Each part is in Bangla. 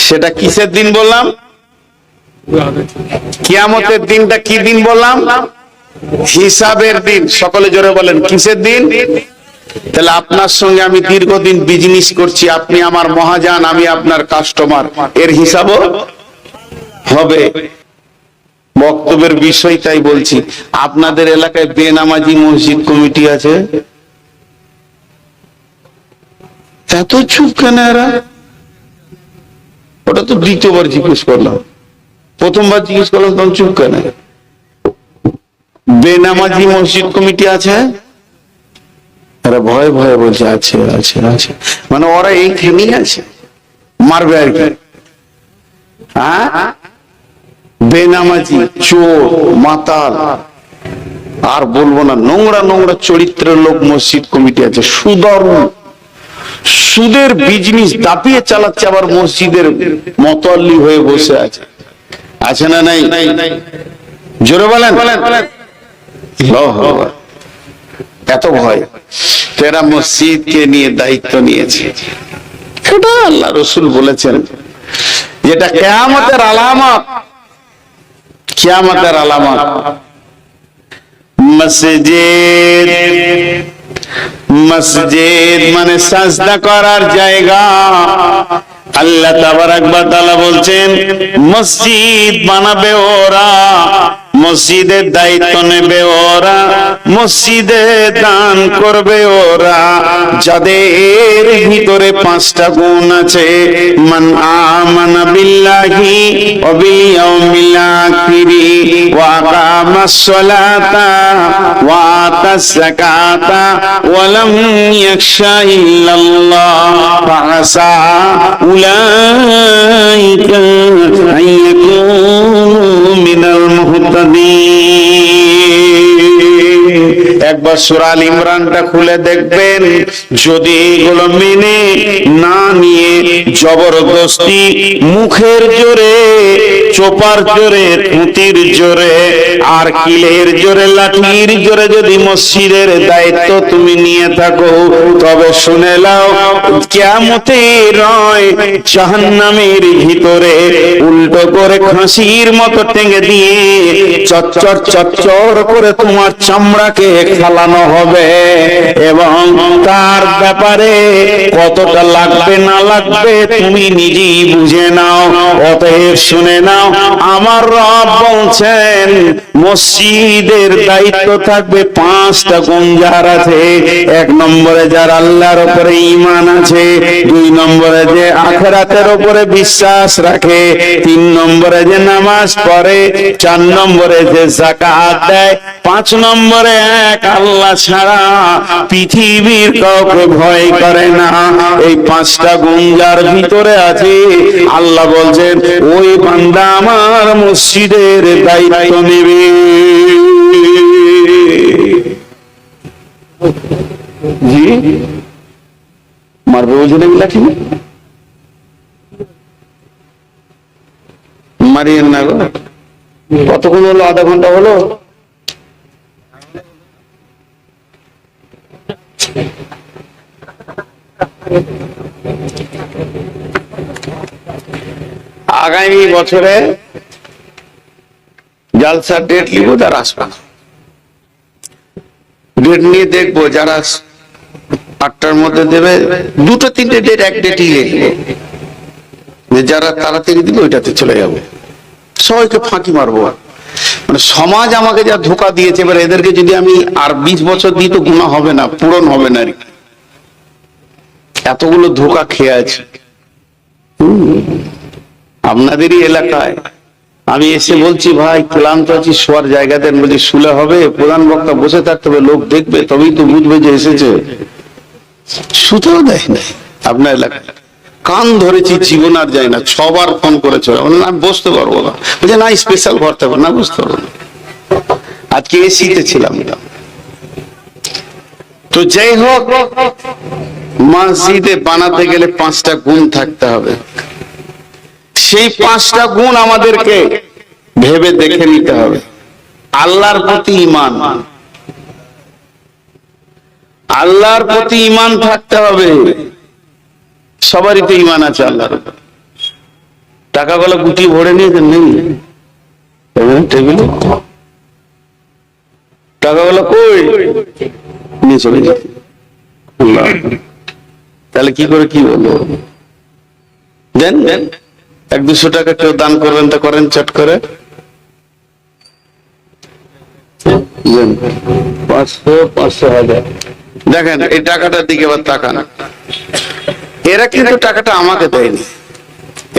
সেটা কিসের দিন বললাম? কিয়ামতের দিনটা কি দিন বললাম? হিসাবের দিন। সকলে জোরে বলেন কিসের দিন? তাহলে আপনার সঙ্গে আমি দীর্ঘদিন বিজনেস করছি, আপনি আমার মহাজন, আমি আপনার কাস্টমার, এর হিসাবও হবে। বক্তব্যের বিষয় তাই বলছি। আপনাদের এলাকায় বেনামাজি মসজিদ কমিটি আছে? এত চুপ কেন এরা? ওটা তো দ্বিতীয়বার জিজ্ঞেস করলাম, প্রথমবার জিজ্ঞেস করলাম তখন চুপ কেন? বেনামাজি মসজিদ কমিটি আছে? এরা ভয়ে ভয়ে বলছে আছে আছে আছে, মানে ওরা এইখানেই আছে, মারবে আর কি। হ্যাঁ, বেনামাজি, চোর, মাতাল, আর বলবো না, নোংরা নোংরা চরিত্রের লোক মসজিদ কমিটি আছে। সুদের বিজনেস দাপিয়ে চালাচ্ছে, আবার মসজিদের মতোয়াল্লি হয়ে বসে আছে। আছে না নাই? জোরে বলেন। এত ভয়, তেরা মসজিদকে নিয়ে দায়িত্ব নিয়েছে। এটা আল্লাহ রসুল বলেছেন যেটা কিয়ামতের আলামত। কিয়ামতের আলামত মসজিদ। মসজিদ মানে সাজদা করার জায়গা। আল্লাহ তাবারাক ওয়া তাআলা বলছেন মসজিদ বানাবে ওরা, মসজিদের দায়িত্ব নেবে ওরা, মসজিদে দান করবে ওরা, যাদের ভিতরে 5টা গুণ আছে। মান আমানা বিল্লাহি ওয়া বিল ইয়াউমিল আখিরি ওয়া আকামাস সালাতা ওয়া আতাস যাকাতা ওয়া লাম ইয়াখশা ইল্লাল্লাহ ফাআসা উলাইকা আইয়াকুনু মিনাল মুহতাদিন। একবার সূরা আল ইমরানটা খুলে দেখবেন, যদি এগুলো মেনে না নিয়ে জবরদস্তি মুখের জোরে, চোপার জোরে, খুঁতির জোরে, আর কিলের জোরে, লাঠির জোরে যদি মসজিদের দায়িত্ব তুমি নিয়ে থাকো, তবে শুনে নাও কিয়ামতের রয় জাহান্নামের ভিতরে উল্টো করে খাসির মতো টেঙে দিয়ে চচ্চর চচ্চর করে তোমার চামড়াকে ফালানো হবে, এবং তার ব্যাপারে কতটা লাগবে না লাগবে তুমি নিজেই বুঝে নাও। অতএব শুনে নাও, আমার রব বলছেন মসজিদের দায়িত্ব থাকবে 5টা গুণ যার আছে। 1 নম্বরে যার আল্লাহর উপরে ঈমান আছে, 2 নম্বরে যে আখিরাতের উপরে বিশ্বাস রাখে, 3 নম্বরে যে নামাজ পড়ে, 4 নম্বরে যে যাকাত দেয়, 5 নম্বরে এক আল্লাহ ছাড়া পৃথিবীর কাউকে ভয় করে না। এই 5টা গুণ যার ভিতরে আছে, আল্লাহ বলছেন ওই বান্দা আমার মসজিদের দায়িত্ব নেবে। জি মারবে, বুঝে নেবে লাঠি, মারিয়েন না গো। কতক্ষণ হলো? আধা ঘন্টা হলো। আগামী বছরে জালসার ডেট লিখব, যারা আসবে ডেট নিয়ে দেখবো, যারা 8টার মধ্যে দেবে, 2-3টে ডেট, এক ডেটই লিখবো, যারা তাড়াতাড়ি দিবে ওইটাতে চলে যাবো। সবাইকে ফাঁকি মারবো। মানে সমাজ আমাকে যা ধোঁকা দিয়েছে, এবার এদেরকে যদি আমি আর 20 বছর দিই তো গুনাহ হবে না, পূরণ হবে না। এতগুলো ধোঁকা খেয়ে আছে আপনাদেরই এলাকায়। আমি এসে বলছি ভাই ক্লান্ত আছি, শোয়ার জায়গা দেন। বলছি শুলে হবে? প্রধান বক্তা বসে থাকতে হবে, লোক দেখবে, তবেই তো বুঝবে যে এসেছে। শুতেও দেয় না আপনার এলাকায়। কান ধরেছি, জীবন আর যায় না। 6বার ফোন করেছে, আমি বসতে পারবো না। বলছে না, স্পেশাল ঘর থাকবো না, বসতে পারবো না। আজকে এসিতে ছিলাম। তো যাই হোক, মসজিদে বানাতে গেলে 5টা গুণ থাকতে হবে। সেই 5টা গুণ আমাদেরকে ভেবে দেখে নিতে হবে। আল্লাহর প্রতি ঈমান, আল্লাহর প্রতি ঈমান থাকতে হবে। সবারই তো ঈমান আছে আল্লাহর উপর। টাকাগুলো গুটি ভরে নিয়েছেন নেই টেবিলে? টাকাগুলো কই নিয়ে চলে গেছে। তাহলে কি করে কি বলবো? দেন 100-200 টাকা কেউ দান করবেন তা করেন চট করে। 500-1000 দেখেন এই টাকাটার দিকে আবার তাকান। এরা কিন্তু টাকাটা আমাকে দেয়নি,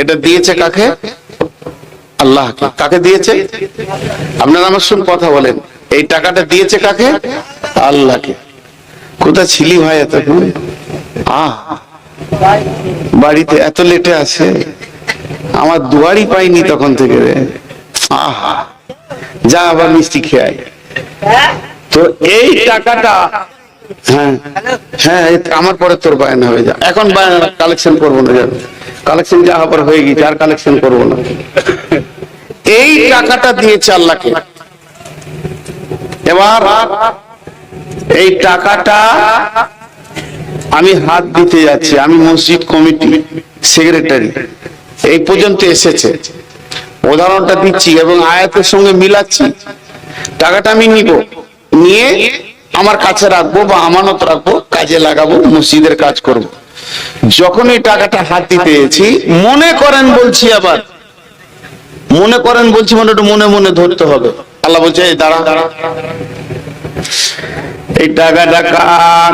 এটা দিয়েছে কাকে? আল্লাহকে। কাকে দিয়েছে? আপনারা আমার সঙ্গে কথা বলেন, এই টাকাটা দিয়েছে কাকে? আল্লাহকে। কোথায় ছিলি ভাই এতক্ষণ? বাড়িতে এত লেটে আছে, আমার দুয়ারই পাইনি তখন থেকে রে। আহা, যা আবার মিষ্টি খেয়ে। তো এই টাকাটা, হ্যাঁ হ্যাঁ আমার পরে তোর বায়না হয়ে যা। এখন কালেকশন করবো না, কালেকশন যা আবার হয়ে গেছে, আর কালেকশন করবো না। এই টাকাটা দিয়েছে আল্লাহকে। এবার এই টাকাটা আমি হাত দিতে যাচ্ছি, আমি মসজিদ কমিটি সেক্রেটারি, এই পর্যন্ত এসেছে, উদাহরণটা দিচ্ছি এবং আয়াতের সঙ্গে মিলাচ্ছি। টাকাটা আমি নিব, নিয়ে আমার কাছে রাখবো বা আমানত রাখবো, কাজে লাগাবো, মসজিদের কাজ করব। যখন এই টাকাটা হাত দিতে এসেছি, মনে করেন বলছি, আবার মনে করেন বলছি, মানে একটু মনে মনে ধরতে হবে। আল্লাহ বলছে এই দাঁড়া, এই টাকাটা কার?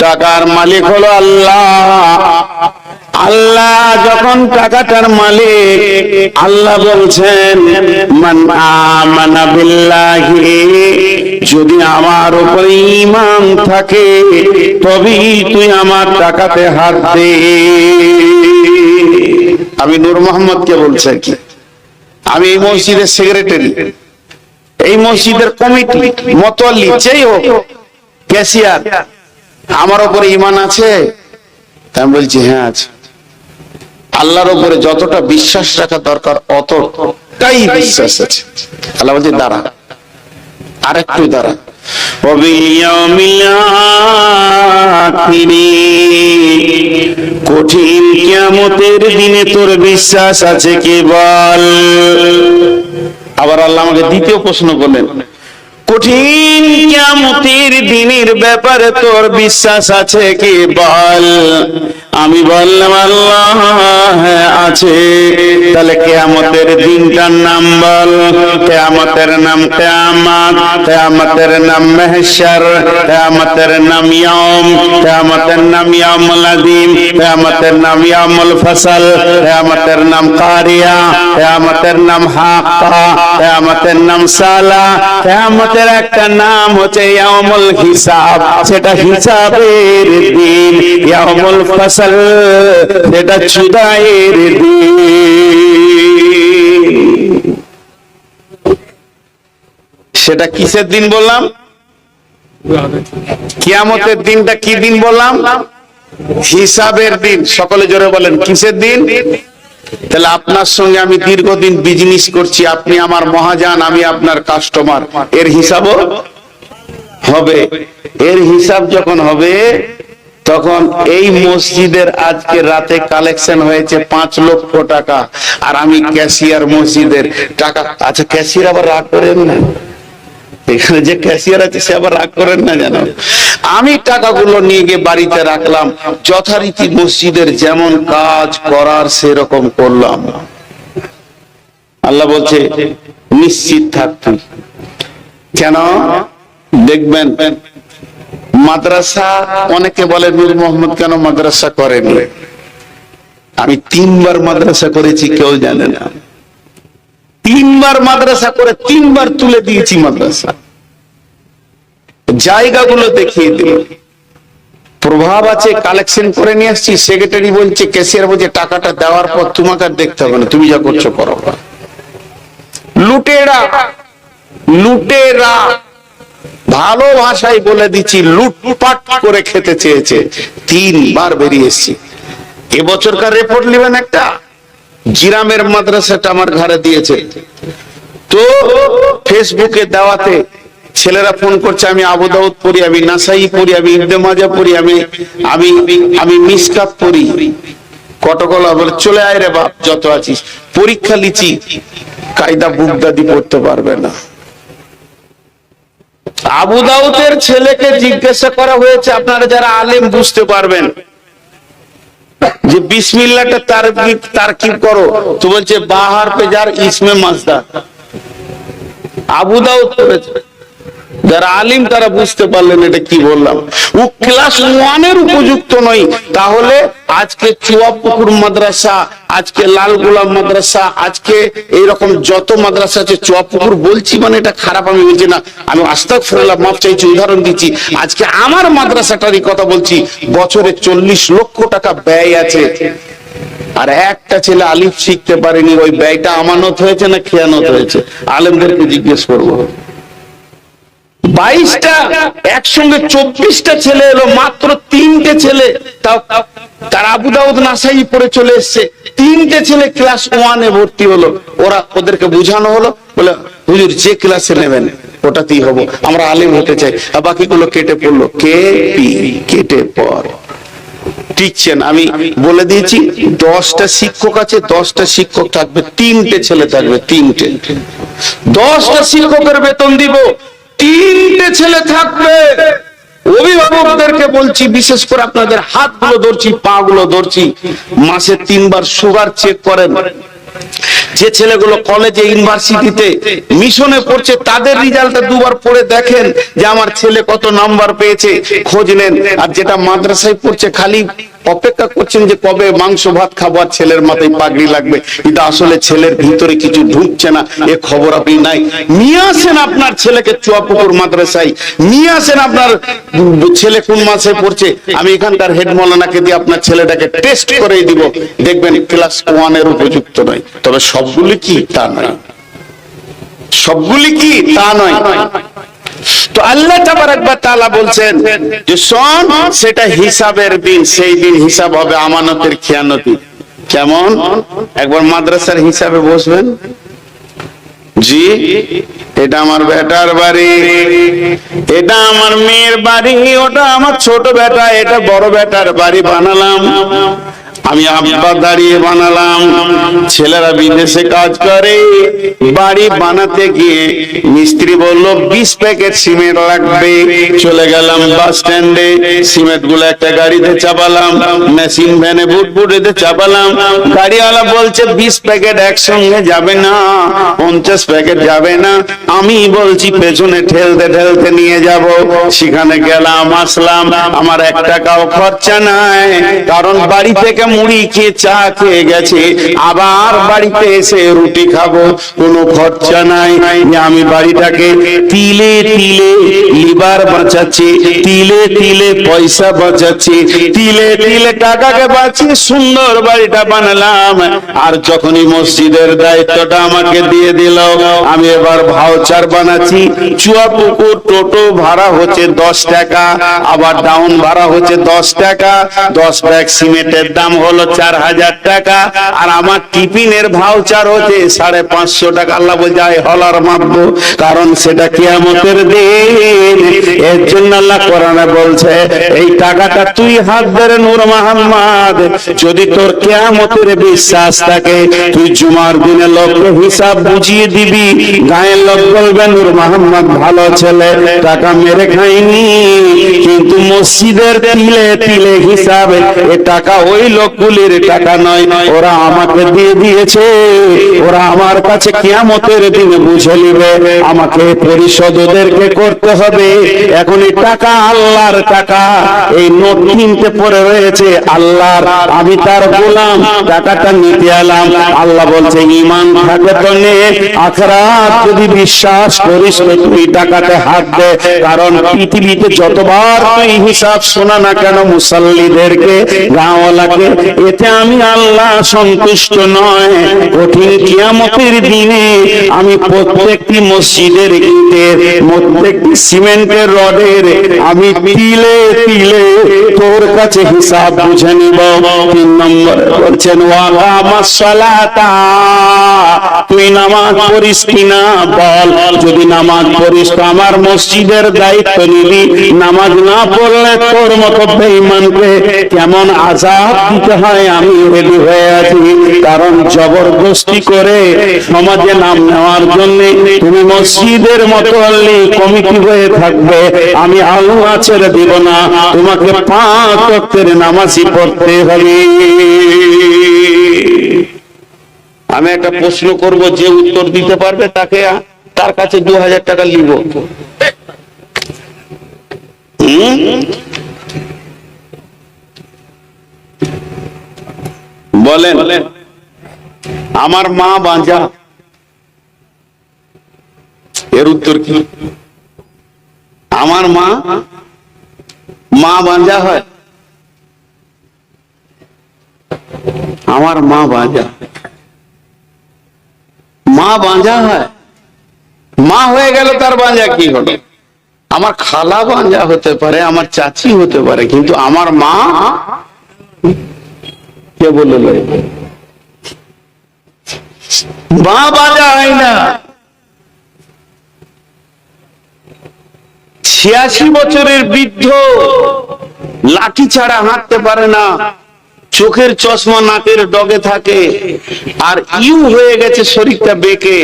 টাকার মালিক হলো আল্লাহ। আল্লাহ যখন টাকাটার মালিক, আল্লাহ বলছেন মান আমানা বিল্লাহি, যদি আমার উপরে ঈমান থাকে তবেই তুই আমার টাকাতে হাত দে। আমি নূর মোহাম্মদকে বলছি কি, আমি এই মসজিদের সেক্রেটারি, এই মসজিদের কমিটি, মতোয়াল্লি, যেই হোক, ক্যাশিয়ার, আমার উপরে ঈমান আছে? আমি বলছি হ্যাঁ আছে। আল্লাহর উপরে যতটা বিশ্বাস রাখা দরকার অতটাই বিশ্বাস আছে। আল্লাহ বলছে দাঁড়া, আর একটু দাঁড়া। কঠিন কিয়ামতের দিনে তোর বিশ্বাস আছে কি বল? আবার আল্লাহ আমাকে দ্বিতীয় প্রশ্ন করলেন, কঠিন কিয়ামতের দিনের ব্যাপারে তোর বিশ্বাস আছে কি বল? আমি বললাম আল্লাহ হ্যাঁ আছে। তাহলে কিয়ামতের দিনটার নাম বল। কিয়ামতের নাম কিয়ামত, কিয়ামতের নাম মাহশর, কিয়ামতের নাম ইয়াউম, কিয়ামতের নাম ইয়াউমুল আযীম, কিয়ামতের নাম ইয়াউমুল ফসল, কিয়ামতের নাম কারিয়া, কিয়ামতের নাম হাক্কা, কিয়ামতের নাম সালা, কিয়ামতের একটা নাম হচ্ছে ইয়াউমুল হিসাব, সেটা হিসাবের দিন। ইয়াউমুল ফসল, সেটা জুদাইয়ের দিন। সেটা কিসের দিন বললাম? কিয়ামতের দিনটা কি দিন বললাম? হিসাবের দিন। সকলে জোরে বলেন কিসের দিন? তাহলে আপনার সঙ্গে আমি দীর্ঘদিন বিজনেস করছি, আপনি আমার মহাজন, আমি আপনার কাস্টমার, এর হিসাবও হবে। এর হিসাব যখন হবে তখন এই মসজিদের আজকে রাতে কালেকশন হয়েছে 5 লক্ষ টাকা, আর আমি ক্যাশিয়ার মসজিদের টাকা। আচ্ছা ক্যাশিয়ার আবার রাগ করেন না, এখানে যে ক্যাশিয়ার আছে সে আবার রাগ করেন না জানো। আমি টাকাগুলো নিয়ে গিয়ে বাড়িতে রাখলাম, যথারীতি মসজিদের যেমন কাজ করার সেরকম করলাম। আল্লাহ বলছে নিশ্চিত থাক তুই। কেন? দেখবেন মাদ্রাসা, অনেকে বলে নূর মোহাম্মদ কেন মাদ্রাসা করেনি। আমি 3 বার মাদ্রাসা করেছি, কেউ জানে না। 3 বার মাদ্রাসা করে 3 বার তুলে দিয়েছি মাদ্রাসা, জায়গাগুলো দেখিয়ে দিল। প্রভাব আছে, কালেকশন করে নিয়ে আসছি। সেক্রেটারি বলছে, ক্যাশিয়ার বলছে টাকাটা দেওয়ার পর তোমাকে আর দেখতে হবে না, তুমি যা করছো করো। লুটেরা, লুটেরা, ভালো ভাষায় বলে দিচ্ছি, লুটপাট করে খেতে চেয়েছে। 3 বার বেরিয়ে এসেছি। এবছরকার রিপোর্ট নেবেন একটা, জিরামের মাদ্রাসাটা আমার ঘরে দিয়েছে। তো ফেসবুকে দাওয়াতে ছেলেরা ফোন করছে, আমি আবু দাউদ পড়ি, আমি নাসাই পড়ি, আমি ইবনে মাজাহ পড়ি, আমি মিসকাত পড়ি। কটকলা বলে চলে আয় রে বাপ, যত আছিস পরীক্ষা লিচি, কায়দা বুগদাদি পড়তে পারবে না। আবু দাউদের ছেলেকে জিজ্ঞাসা করা হয়েছে, আপনারা যারা আলেম বুঝতে পারবেন, যে বিসমিল্লাহটা তারকিব করো, তো বলছে বাহার পে যার ইসমে মাজদা। আবু দাউদ করেছে, যারা আলিম তারা বুঝতে পারলেন এটা কি বললাম। ও ক্লাস 1 এর উপযুক্ত নয়, তাহলে আজকে চুয়াপুকুর মাদ্রাসা, আজকে লাল গোলাম মাদ্রাসা, আজকে এইরকম যত মাদ্রাসা আছে, চুয়াপুকুর বলছি মানে এটা খারাপ আমি বলছি না, আমি আস্তাগফিরুল্লাহ, মাফ চাইছি, উদাহরণ দিচ্ছি। আজকে আমার মাদ্রাসাটারই কথা বলছি, বছরে 40 লক্ষ টাকা ব্যয় আছে, আর একটা ছেলে আলিফ শিখতে পারেনি, ওই ব্যয়টা আমানত হয়েছে না খেয়ানত হয়েছে? আলেমদেরকে জিজ্ঞেস করবো। 22টা একসঙ্গে 24টা ছেলে এলো, মাত্র 3টে ছেলে তার আবু দাউদ নাসাই পড়ে চলে এসছে, 3টে ছেলে ক্লাস 1 এ ভর্তি হলো। ওদেরকে বোঝানো হলো, বলে হুজুর যে ক্লাসে নেবেন ওটাতেই হবো, আমরা আলেম হতে চাই। আর বাকিগুলো কেটে পড়লো, কেটে পর টিকছেন। আমি বলে দিয়েছি 10টা শিক্ষক আছে, 10টা শিক্ষক থাকবে, 3টে ছেলে থাকবে, 3টে। 10টা শিক্ষকের বেতন দিব, 3টে ছেলে থাকবে। অভিভাবকদেরকে বলছি, বিশেষ করে আপনাদের হাতগুলো ধরছি, পা গুলো ধরছি, মাসে 3 বার সুগার চেক করেন। যে ছেলেগুলো কলেজে, ইউনিভার্সিটিতে, মিশনে পড়ছে, তাদের রেজাল্টটা 2 বার পড়ে দেখেন যে আমার ছেলে কত নাম্বার পেয়েছে, খোঁজ নেন। আর যেটা মাদ্রাসায় পড়ছে, খালি অপেক্ষা করছেন যে কবে মাংস ভাত খাবো আর ছেলের মাথায় পাগড়ি লাগবে, কিন্তু আসলে ছেলের ভিতরে কিছু ঢুকছে না, এ খবর আপনি নাই। নিয়ে আসেন আপনার ছেলেকে চুয়াপুকুর মাদ্রাসায়, নিয়ে আসেন আপনার ছেলে কোন মাসে পড়ছে, আমি এখানকার হেড মৌলানাকে দিয়ে আপনার ছেলেটাকে টেস্ট করেই দিব, দেখবেন ক্লাস 1 এর উপযুক্ত নয়। তবে সবগুলি কি তা নয়, সবগুলি কি তা নয়। তো আল্লাহ তাবারক ওয়া তাআলা বলছেন যে শোন, সেটা হিসাবের দিন, সেই দিন হিসাব হবে আমানতের খেয়ানতি। কেমন? একবার মাদ্রাসার হিসাবে বসবেন, জি এটা আমার বেটার বাড়ি, এটা আমার মেয়ের বাড়ি, ওটা আমার ছোট বেটা, এটা বড় বেটার বাড়ি বানালাম, আমি আব্বা দাঁড়িয়ে বানালাম। ছেলেরা বিদেশে কাজ করে, বাড়ি বানাতে গিয়ে মিস্ত্রি বলল 20 প্যাকেট সিমেন্ট লাগবে। চলে গেলাম বাস স্ট্যান্ডে, সিমেন্ট গুলো একটা গাড়িতে চাপালাম, মেশিন ভ্যানে বুটবুটিতে চাপালাম। গাড়িওয়ালা বলছে 20 প্যাকেট একসঙ্গে যাবে না, 50 প্যাকেট যাবে না। আমি বলছি পেছনে ঠেলতে ঠেলতে নিয়ে যাব। সেখানে গেলাম, আসলাম, আমার 1 টাকাও খরচা নাই, কারণ বাড়ি থেকে মুড়ি খেয়ে চা খেয়ে গেছে, আবার বাড়িতে এসে রুটি খাবো, কোনো খরচা নাই। আমি বাড়িটাকে তিলে তিলে লিভার বাঁচাচ্ছি, তিলে তিলে পয়সা বাঁচাচ্ছি, তিলে তিলে টাকাকে বাঁচিয়ে সুন্দর বাড়িটা বানালাম। আর যখনই মসজিদের দায়িত্বটা আমাকে দিয়ে দিল, আমি এবার ভাউচার বানাচ্ছি। চুয়াপুকুর টোটো ভাড়া হচ্ছে 10 টাকা, আবার ডাউন ভাড়া হচ্ছে 10 টাকা, 10 ব্যাগ সিমেন্টের দাম হলো 4000 টাকা, আর আমার টিফিনের ভাউচার হচ্ছে 550 টাকা। আল্লাহ বলছে হলার মাপবো, কারণ সেটা কিয়ামতের দিন। এর জন্য আল্লাহ কোরআনে বলছে এই টাকাটা তুই হাত ধরে নূর মোহাম্মদ, যদি তোর কিয়ামতের বিশ্বাস থাকে, তুই জুমার দিনে লোককে হিসাব বুঝিয়ে দিবি। গায়ের লোক বলবে নূর মোহাম্মদ ভালো ছেলে, টাকা মেরে খাইনি, কিন্তু মসজিদের তিলে তিলে হিসাব, এ টাকা ওই লোকগুলির টাকা নয়, ওরা আমাকে দিয়ে দিয়েছে, ওরা আমার কাছে কিয়ামতের দিনে বুঝে নিবে, আমাকে পরিশোধ ওদেরকে করতে হবে। এখন এই টাকা আল্লাহর টাকা, এই নোট কিনতে পড়ে রয়েছে আল্লাহর, আমি তার গোলাম, টাকাটা নিতে এলাম। আল্লাহ বলছে ঈমান থাকে তো নে, আখিরাত যদি বিশ্বাস করিস তো তুই টাকাতে হাত দে, কারণ পৃথিবীতে যতবার তুই হিসাব শোনা না কেন মুসাল্লিদেরকে, গাঁওয়ালাকে, এতে আমি আল্লাহ সন্তুষ্ট নয়। কঠিন কিয়ামতের দিনে আমি প্রত্যেকটি মসজিদের ইটের, প্রত্যেকটি সিমেন্টের রডের আমি তিলে তিলে তোর কাছে হিসাব বুঝে নিব। 3 নম্বরে বলছেন ওয়াকামাস সালাতা, তুই নামাজ পড়িস কিনা বল, যদি নামাজ পড়িস তো আমার মসজিদের দায়িত্ব নিবি, নামাজ না পড়লে তোর মতো বেঈমানকে কেমন আযাব দিতে হয় আমি রেডি হয়ে আছি, কারণ জবরদস্তি করে সমাজে নাম নেওয়ার জন্য তুমি মসজিদের মতোয়াল্লি কমিটি হয়ে থাকবে, আমি আল্লাহ ছেড়ে দিব না, তোমাকে 5 ওয়াক্তের নামাজই পড়তে হবে। আমি একটা প্রশ্ন করব, যে উত্তর দিতে পারবে তাকে, তার কাছে 2000 টাকা নিব। বলেন, আমার মা বাঁজা, এর উত্তর কি? আমার মা বাঁজা হয়? আমার মা বাঁজা, মা বাঁজা হয়? মা হয়ে গেল, তার বাঁজা কি হলো? আমার খালা বাঁজা হতে পারে, আমার চাচি হতে পারে, কিন্তু আমার মা কে বলল? মা বাঁজা হয় না। 86 বছরের বৃদ্ধ লাঠি ছাড়া হাঁটতে পারে না, চোখের চশমা নাকের ডগে থাকে, আর ইউ হয়ে গেছে শরীরটা বেঁকে,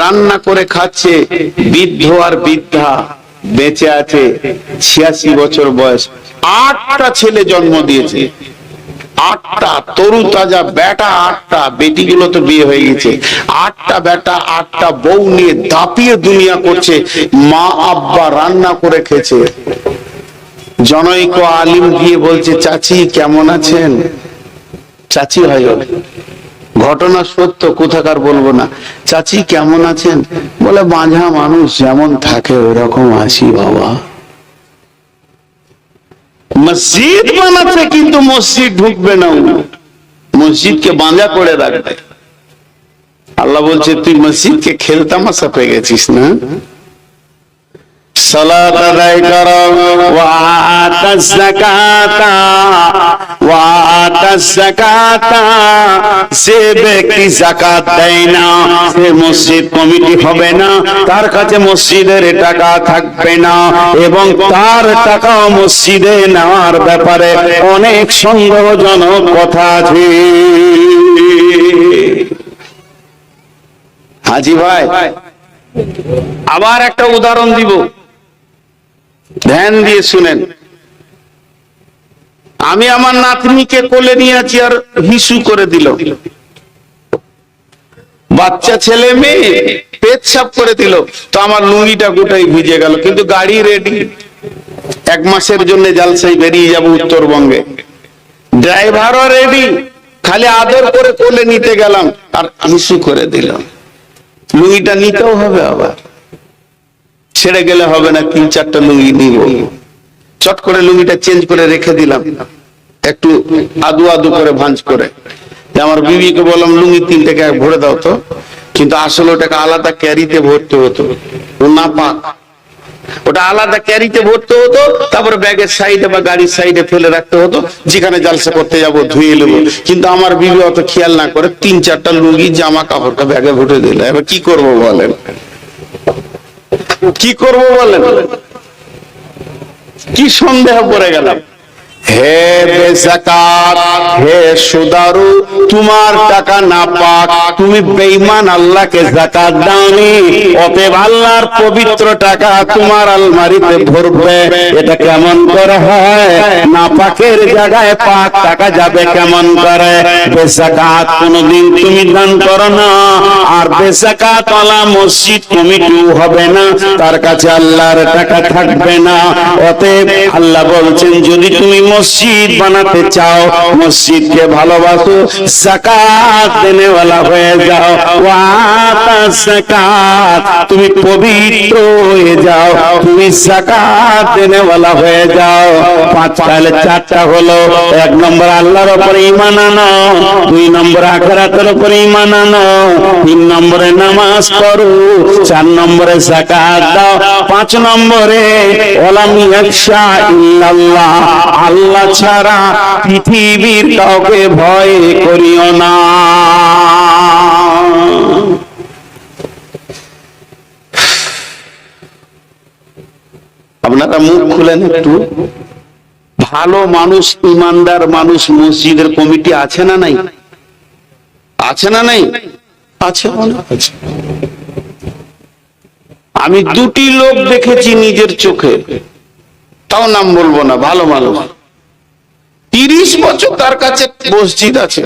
রান্না করে খাচ্ছে, বৃদ্ধ আর বৃদ্ধা বেঁচে আছে, 86 বছর বয়স, 8টা ছেলে জন্ম দিয়েছে, 8টা তরু তাজা বেটা, 8টা বেটিগুলো তো বিয়ে হয়ে গেছে, 8টা বেটা 8টা বউ নিয়ে দাপিয়ে দুনিয়া করছে, মা আব্বা রান্না করে খেয়েছে। জনৈক আলিম গিয়ে বলছে, চাচি কেমন আছেন? চাচি হয়, ঘটনা সত্য, কোথাকার বলবো না। চাচি কেমন আছেন? বলে, বাঁঝা মানুষ যেমন থাকে ওরকম আছি বাবা। মসজিদ বানাচ্ছে কিন্তু মসজিদ ঢুকবে না, মসজিদকে বাঁধা করে রাখবে। আল্লাহ বলছে, তুই মসজিদকে খেলতামাশা পেয়ে গেছিস না? সালাত আদায় করো, ওয়া আতাজ যাকাতা, ওয়া আতাজ যাকাতা, যে ব্যক্তি যাকাত দেয় না সে মসজিদ কমিটি হবে না, তার কাছে মসজিদের টাকা থাকবে না, এবং তার টাকা মসজিদে নেওয়ার ব্যাপারে অনেক সন্দেহজনক কথা আছে। হাজি ভাই, আবার একটা উদাহরণ দিব, ধ্যান দিয়ে শুনেন। আমি আমার নাতনিকে কোলে নিয়ে আছি, আর হিসু করে দিল, বাচ্চা ছেলে মেয়ে পেচ্ছাপ করে দিল, তো আমার লুঙ্গিটা গোটাই ভিজে গেল, কিন্তু গাড়ি রেডি, 1 মাসের জন্য জালসায় বেরিয়ে যাব উত্তরবঙ্গে, ড্রাইভারও রেডি, খালি আদর করে কোলে নিতে গেলাম আর হিসু করে দিলাম। লুঙ্গিটা নিতেও হবে, আবার ছেড়ে গেলে হবে না, 3-4টা লুঙ্গি নিব। চট করে লুঙ্গিটা চেঞ্জ করে রেখে দিলাম, একটু আদু আদু করে ভাঁজ করে। আমার বিবিকে বললাম, লুঙ্গি 3 টাকা ভরে দাও তো, কিন্তু আসলে ওটাকে আলাদা ক্যারিতে ভরতে হতো, ও না পাক, ওটা আলাদা ক্যারিতে ভরতে হতো, তারপরে ব্যাগের সাইডে বা গাড়ির সাইডে ফেলে রাখতে হতো, যেখানে জালসা করতে যাব ধুয়ে নেবো। কিন্তু আমার বিবি অত খেয়াল না করে 3-4টা লুঙ্গি জামা কাপড়টা ব্যাগে ভরে দিল। এবার কি করবো বলেন, কি করব বলেন? কি সন্দেহ পড়ে গেলাম। হে বেযাকাত, হে সুদারু, তোমার টাকা না পাক, তুমি বেঈমান, আল্লাহকে যাকাত দাওনি, অতএব আল্লাহর পবিত্র টাকা তোমার আলমারিতে ভরবে। এটা কেমন করে হয়? না পাকের জায়গায় পাক টাকা যাবে কেমন করে? বেযাকাত কোনদিন তুমি দান করো না, আর বেযাকাত ওয়ালা মসজিদ কমিটিও হবে না, তার কাছে আল্লাহর টাকা থাকবে না। অতএব আল্লাহ বলছেন, যদি তুমি মসজিদ বানাতে চাও, মসজিদকে ভালোবাসো, যাকাত দেনেওয়ালা হয়ে যাও, ওয়াতা যাকাত, তুমি পবিত্র হয়ে যাও, তুমি যাকাত দেনেওয়ালা হয়ে যাও। 4টা হলো, 1 নম্বর আল্লাহর উপরে ঈমান আনো, 2 নম্বর আখিরাতের উপরে ঈমান আনো, 3 নম্বরে নামাজ পড়ো, 4 নম্বরে যাকাত দাও, 5 নম্বরে ওয়ালাম ইয়াখশা ইল্লাল্লাহ, আল্লাহ ছাড়া পৃথিবীর কাউকে ভয় করিও না। আপনারা মুখ খুলেন একটু, ভালো মানুষ, ইমানদার মানুষ মসজিদের কমিটি আছে না নাই? আছে না নাই? আছে, আছে। আমি দুটি লোক দেখেছি নিজের চোখে, তাও নাম বলবো না, ভালো মানুষ। 30 বছর তার কাছে মসজিদ আছে,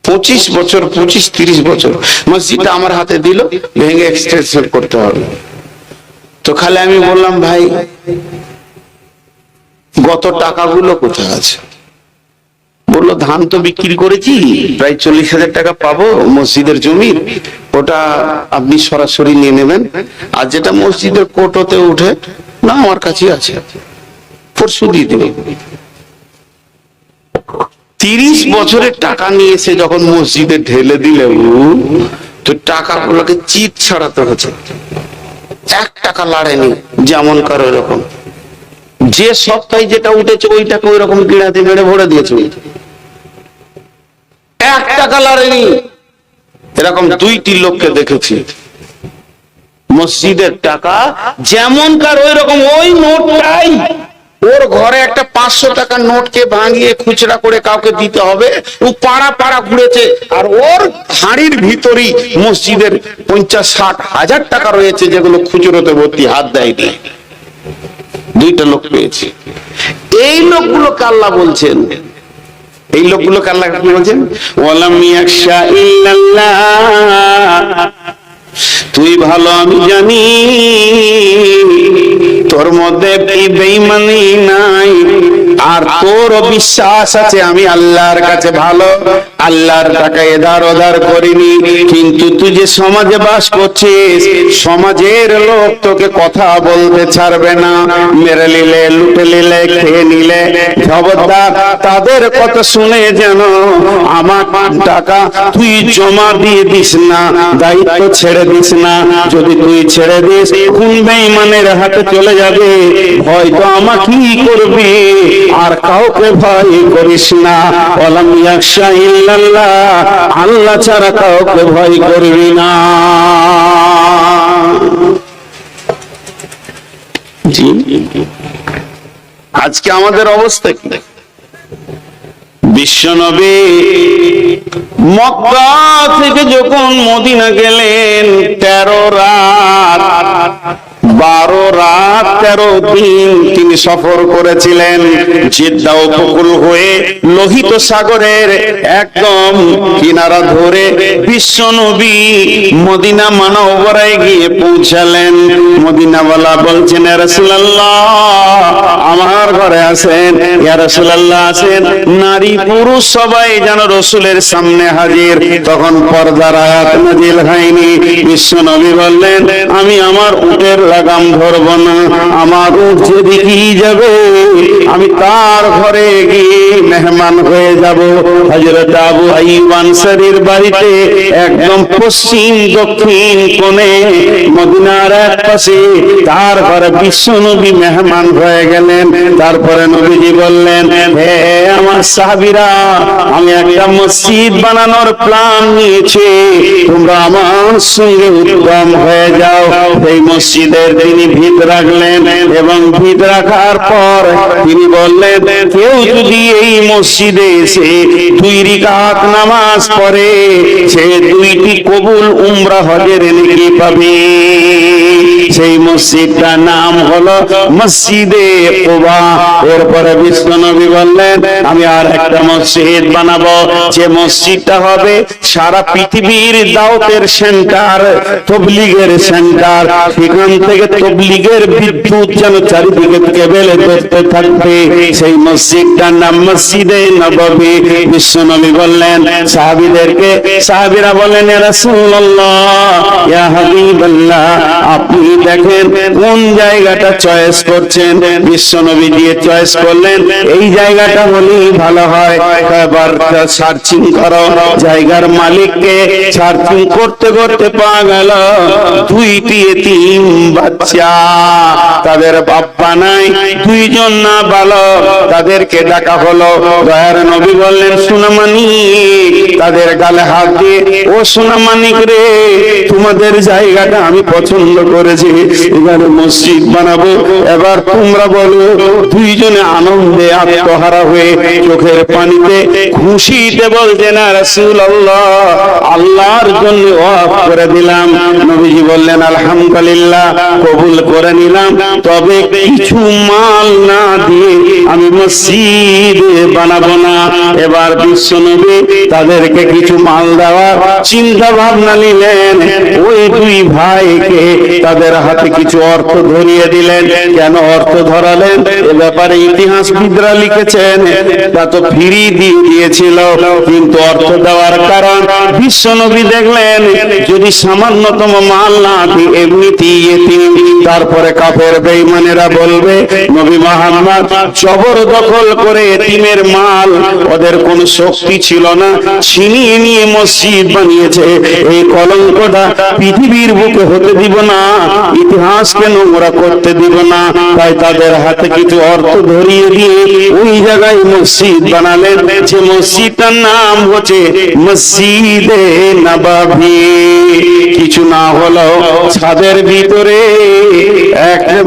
25 বছর, 25-30 বছর মসজিদটা আমার হাতে দিল, ভেঙে এক্সটেনশন করতে হবে। তো খালি আমি বললাম, ভাই গত টাকাগুলো কোথায় আছে? বললো, ধান তো বিক্রি করেছি, প্রায় 40,000 টাকা পাবো মসজিদের জমি, ওটা আপনি সরাসরি নিয়ে নেবেন। আর যেটা মসজিদের কোটোতে উঠে না, আমার কাছে আছে, পরশু দিয়ে দেবে। 30 বছরের টাকা নিয়ে এসে যখন মসজিদে ঢেলে দিলে, তো টাকাগুলোকে চিট ছাড়াতে হচ্ছে। 1 টাকা লাড়েনি, যেমন কারো এরকম, যে সপ্তাহে যেটা উঠেছে ওইটাকে ওই রকম গিড়াতে মেরে ভরে দিয়েছে, 1 টাকা লাড়েনি। এরকম 2টি লোককে দেখেছি, মসজিদের টাকা যেমন কার ওই রকম, ওই নোটটাই ওর ঘরে একটা 500 টাকার নোটকে ভাঙিয়ে খুচরা করে কাউকে দিতে হবে, ও পাড়া পাড়া ঘুরেছে, আর ওর হাড়ির ভিতরই মসজিদের 50-60 হাজার টাকা রয়েছে, যেগুলো খুচরোতে ভর্তি, হাত দেয়নি। 2টা লোক পেয়েছি। এই লোকগুলোকে আল্লাহ বলছেন, এই লোকগুলোকে আল্লাহ কি বলছেন? ওয়ালাম ইয়াখশা ইল্লাল্লাহ, তুই ভালো আমি জানি তোর মধ্যে বেঈমানি নাই, আর তোর বিশ্বাস আছে আমি আল্লাহর কাছে ভালো, আল্লাহর টাকা এধার ওধার করিনি। কিন্তু তুই যে সমাজে বাস করছিস, সমাজের লোক তোকে কথা বলতে ছাড়বে না, মেরে নিলে, লুটে নিলে, খেয়ে নিলে, খবরদার তাদের কথা শুনে যেন আমার টাকা তুই জমা দিয়ে দিস না, দায়িত্ব ছেড়ে দিস না। যদি তুই ছেড়ে দিস, কোন বেঈমানের হাতে চলে যাবে, হয়তো আমাকেই করবি, আর কাউকে ভয় করিস না। ওয়ালাম ইয়াখশা ইল্লাল্লাহ, আল্লাহ ছাড়া কাউকে ভয় করবি না। জি, আজকে আমাদের অবস্থা কি? বিশ্বনবী মক্কা থেকে যখন মদিনা গেলেন, 13 রাত 12 রাত 13 দিন তিনি সফর করেছিলেন। জিদ্দা উপকূল হয়ে লোহিত সাগরের একদম কিনারা ধরে বিশ্বনবী মদিনা মানবরায় গিয়ে পৌঁছালেন। মদিনাওয়ালা বলছেন, ইয়া রাসূলুল্লাহ আমার ঘরে আসেন, ইয়া রাসূলুল্লাহ আসেন। নারী পুরুষ সবাই যেন রসুলের সামনে হাজির। তখন পর্দার আয়াত নাযিল হয়নি। বিশ্বনবী বললেন, আমি আমার উটের লাগাম ধরব না, আমার উট যেদিকেই যাবে আমি তার ঘরে গিয়ে মেহমান হয়ে যাব। হযরত আবু আইয়ুব আনসারীর বাড়িতে একদম পশ্চিম দক্ষিণ কোণে মদিনার এক পাশে তার ঘরে বিশ্বনবী মেহমান হয়ে গেলেন। তারপরে নবীজি বললেন, হে আমার সাহাবীরা, আমি একটা মসজিদ বানানোর প্ল্যান নিয়েছি, তোমরা আমার সঙ্গে উদ্যম হয়ে যাও। এই মসজিদের তিনি ভিত রাখলেন, এবং ভিত রাখার পর তিনি বললেন, কেউ যদি এই মসজিদে এসে 2 রাকাত নামাজ পড়ে, সে 2টি কবুল উমরা হজের নেকি পাবে। সেই মসজিদটার নাম হলো মসজিদে কুবা। এরপরে বিশ্বনবী বললেন, আমি আর একটা মসজিদ বানাবো, যে মসজিদটা হবে সারা পৃথিবীর দাওয়াতের সেন্টার, তাবলীগের সেন্টার। সেখান থেকে তাবলীগের বিদ্যুৎ যেন চারিদিকে কেবেলে ধরতে থাকবে। সেই মসজিদটার নাম মসজিদে নববী। বিশ্বনবী বললেন সাহাবীদেরকে, সাহাবীরা বলেন, ইয়া রাসূলুল্লাহ, ইয়া হাবিবাল্লাহ, আপনি দেখেন কোন জায়গাটা চয়েস করছেন। বিশ্বনবী দিয়ে চয়েস করলেন, এই জায়গাটা হলেই ভালো হয়। এবার সার্চিং করো। জায়গার মালিককে সার্চিং করতে করতে পাওয়া গেল 2টি এতিম বাচ্চা, তাদের বাবা নাই, 2 জন না বালক। তাদেরকে ডাকা হলো। দয়ার নবী বললেন, সুনামানি তাদের গালে হাত দিয়ে, ও সোনা মানিক রে, তোমাদের জায়গাটা আমি পছন্দ করেছি, এখানে মসজিদ বানাবো, এবার তোমরা বলো। দুইজনে আনন্দে আত্মহারা হয়ে চোখের পানিতে খুশিতে বলছেন, রাসূলুল্লাহ, আল্লাহর জন্য ওয়াকফ করে দিলাম। নবীজি বললেন, আলহামদুলিল্লাহ, কবুল করে নিলাম, তবে কিছু মাল না দিয়ে আমি মসজিদ বানাবো না। এবার বিশ্বনবী তাদেরকে কিছু মাল দেওয়ার চিন্তা ভাবনা নিলেন। ওই দুই ভাইকে তাদের হাতে কিছু অর্থ ধরিয়ে দিলেন। কেন অর্থ ধরালেন এ ব্যাপারে ইতিহাসবিদরা লিখেছেন, তা তো ফ্রি দিয়ে দিয়েছিল, কিন্তু অর্থ দেওয়ার কারণ বিশ্বনবী দেখলেন যদি সামান্যতম মাল না দিই এমনিতেই ইতিম, তারপরে কাফের বেঈমানেরা বলবে নবী মুহাম্মদ জবরদখল করে এতিমের মাল, ওদের কোনো শক্তি ছিল না, ছিনিয়ে নিয়ে মসজিদ বানিয়েছে, এই কলঙ্কটা পৃথিবীর বুকে হতে দিব না, ইতিহাসকে নোংরা করতে দিব না। তাই তাদের হাতে কিছু অর্থ ধরিয়ে দিয়ে ওই জায়গায় মসজিদ বানালেন, যে মসজিদটার নাম হচ্ছে মসজিদে নববী। কিছু না হলো ছাদের ভিতরে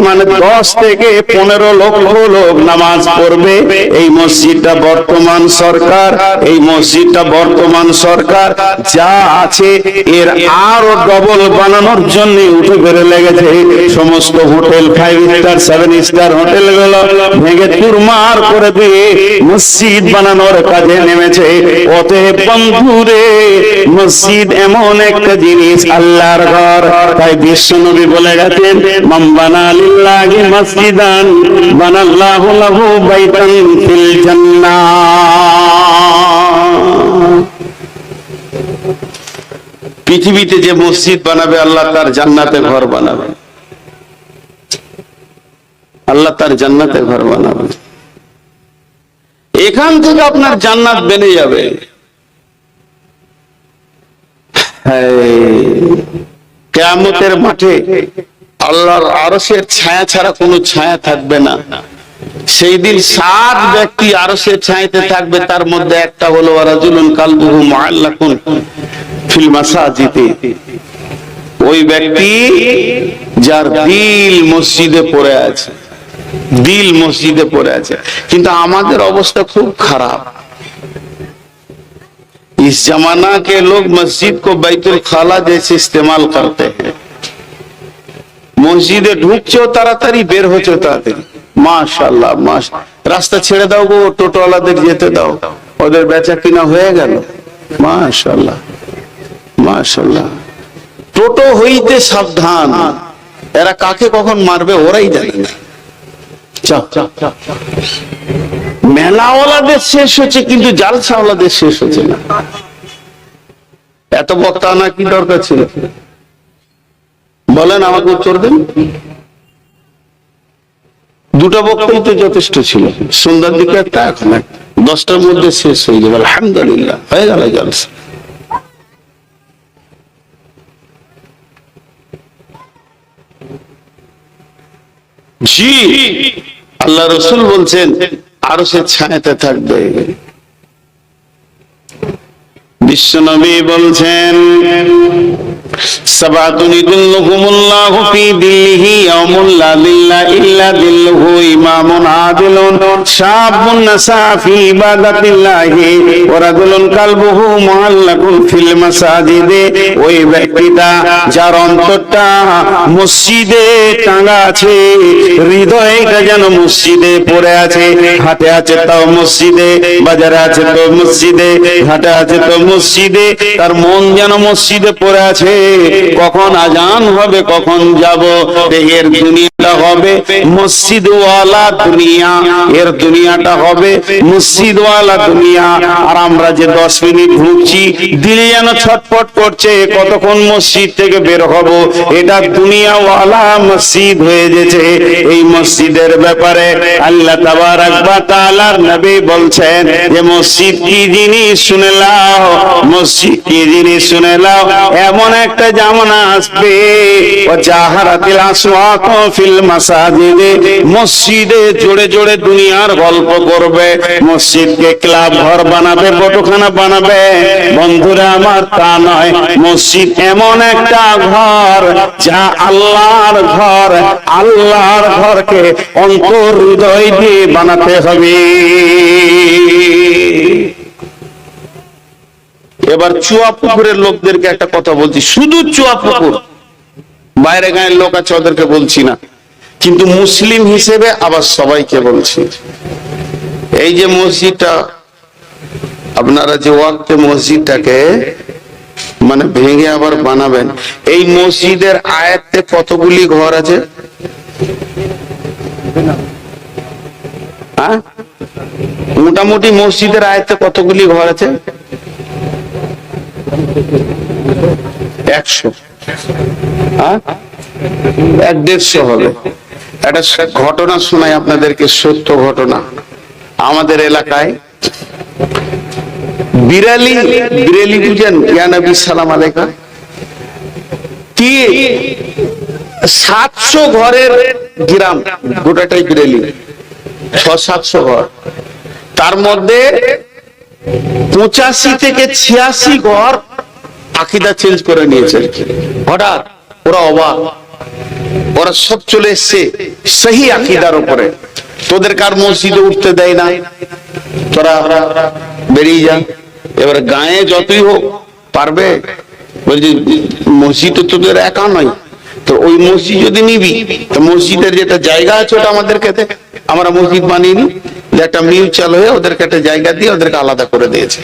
মানে 10 থেকে 15 লক্ষ লোক নামাজ পড়বে। এই মসজিদটা বর্তমান সরকার, এই মসজিদটা বর্তমান সরকার যা আছে এর আরো ডবল বানানোর জন্য উঠে বেড়ে লেগেছে। সমস্ত হোটেল 5 স্টার 7 স্টার হোটেল গুলো ভেঙে চুরমার করে দিয়ে মসজিদ বানানোর কাজে নেমেছে। অতএব বন্ধুরে, মসজিদ এমন একটা জিনিস, আল্লাহর ঘর। তাই বিশ্বনবী বলে গেছেন, মান বানা লিল্লাহি মসজিদান বানাল্লাহু লাহু বাইতান ফিল জান্নাহ। পৃথিবীতে যে মসজিদ বানাবে আল্লাহ তার জান্নাতে ঘর বানাবে, আল্লাহ তার জান্নাতে ঘর বানাবে। এখান থেকে আপনার জান্নাত বেড়ে যাবে। কিয়ামতের মাঠে আল্লাহর আরশের ছায়া ছাড়া কোনো ছায়া থাকবে না। সেই দিন 7 ব্যক্তি আরশের ছায়াতে থাকবে, তার মধ্যে একটা হলো রাজুলুন কালবুহু মুআল্লাকুন ফিল মাসাজিদে। ওই ব্যক্তি যার দিল মসজিদে পড়ে আছে, দিল মসজিদে পড়ে আছে। কিন্তু আমাদের অবস্থা খুব খারাপ। इस जमाना के लोग मस्जिद को बैतुल खाला जैसे इस्तेमाल करते हैं। মসজিদে ঢুকছেও তাড়াতাড়ি, বের হচ্ছেও তাড়াতাড়ি। মাশাআল্লাহ, রাস্তা ছেড়ে দাও গো, টোটোওয়ালাদের যেতে দাও, ওদের বেচা কিনা হয়ে গেল। মাশাআল্লাহ মাশাআল্লাহ। টোটো হইতে সাবধান, এরা কাকে কখন মারবে ওরাই জানে না। মেলাওয়ালাদের শেষ হচ্ছে, কিন্তু জালসাওয়ালাদের শেষ হচ্ছে না। এত বক্তা আনা কি দরকার ছিল? বলেন, আমাকে উত্তর দেন। 2টা বক্তাই তো যথেষ্ট ছিল। সন্ধ্যার দিকে একটা, এখন একটা, 10টার মধ্যে শেষ হয়ে যাবে। আলহামদুলিল্লাহ, হয়ে গেল জালসা। জি, আল্লাহ রাসূল বলছেন আরশের ছায়াতে থাকবে। বিশ্বনবী বলছেন, সাবাতুন ইদুল্লুহুমুল্লাহু ফি দিল্লিহি ইয়াউমুল লা দিল্লা ইল্লা দিল্লুহু, ইমামুন আদিলুন শাবুন নাসা ফি ইবাদাতিল্লাহি ওয়া রাজুলুন কালবুহু মুআল্লাকুন ফিল মাসাজিদে। ওই ব্যক্তিটা যার অন্তরটা মসজিদে টাঙা আছে, হৃদয়টা যেন মসজিদে পড়ে আছে, হাতে আছে তাও মসজিদে, বাজারে আছে তো মসজিদে, হাটে আছে তো মসজিদে, তার মন যেন মসজিদে পড়ে আছে। কখন আজান হবে, কখন যাব, এর দুনিয়াটা হবে মসজিদওয়ালা দুনিয়া, এর দুনিয়াটা হবে মসজিদওয়ালা দুনিয়া। আর আমরা যে 10 মিনিট ঢুকছি, দিলে যেন ছটফট করছে কতক্ষণ মসজিদ থেকে বের হব। এটা দুনিয়াওয়ালা মসজিদ হয়ে গেছে। এই মসজিদের ব্যাপারে আল্লাহ তাবারাক ওয়া তাআলার নবী বলছেন যে মসজিদ কি জিনিস শুনে লাও, মসজিদ কি জিনিস শুনে লাও। এমন একটা জামানা আসবে ওয়াজাহারাতিল আসওয়াকু ফিল মাসাজিদে, মসজিদে জোরে জোরে দুনিয়ার গল্প করবে, মসজিদকে ক্লাব ঘর বানাবে, বটখানা বানাবে। বন্ধুরা আমার, তা নয়, মসজিদ এমন একটা ঘর যা আল্লাহর ঘর। আল্লাহর ঘরকে অন্তর হৃদয় দিয়ে বানাতে হবে। এবার চুয়া পুকুরের লোকদেরকে একটা কথা বলছি, শুধু চুয়া পুকুর, বাইরে গায়ের লোক আছে ওদেরকে বলছি না, কিন্তু মুসলিম হিসেবে আবার সবাইকে বলছি। এই যে মসজিদটা আপনারা যে ওয়াক্তে মসজিদটাকে মানে ভেঙে আবার বানাবেন, এই মসজিদের আয়াতে কতগুলি ঘর আছে? মোটামুটি মসজিদের আয়াতে কতগুলি ঘর আছে? 100, 150 হবে। একটা ঘটনা শোনাই আপনাদেরকে, সত্য ঘটনা। আমাদের এলাকায় বিরেলি বুঝেন? ইয়া নবী সালাম আলাইকা। 700 ঘরের গ্রাম, গোটাটাই বিরেলি, 600-700 ঘর। তার মধ্যে 85 থেকে 86 ঘর আকীদা চেঞ্জ করে নিয়েছে। হঠাৎ ওরা অবাক, ওরা সব চলে এসছে সহি আকীদার উপরে। তোদের কার মসজিদে উঠতে দেয় না, তোরা বেরিয়ে যা। এবার গায়ে যতই হোক পারবে, বলছি মসজিদ তোদের একা নয়, তো ওই মসজিদ যদি নিবি, তো মসজিদের যেটা জায়গা আছে ওটা আমাদেরকে দে। আমরা মসজিদ বানিয়ে নি, একটা মিউচুয়াল হয়ে ওদেরকে একটা জায়গা দিয়ে ওদেরকে আলাদা করে দিয়েছে।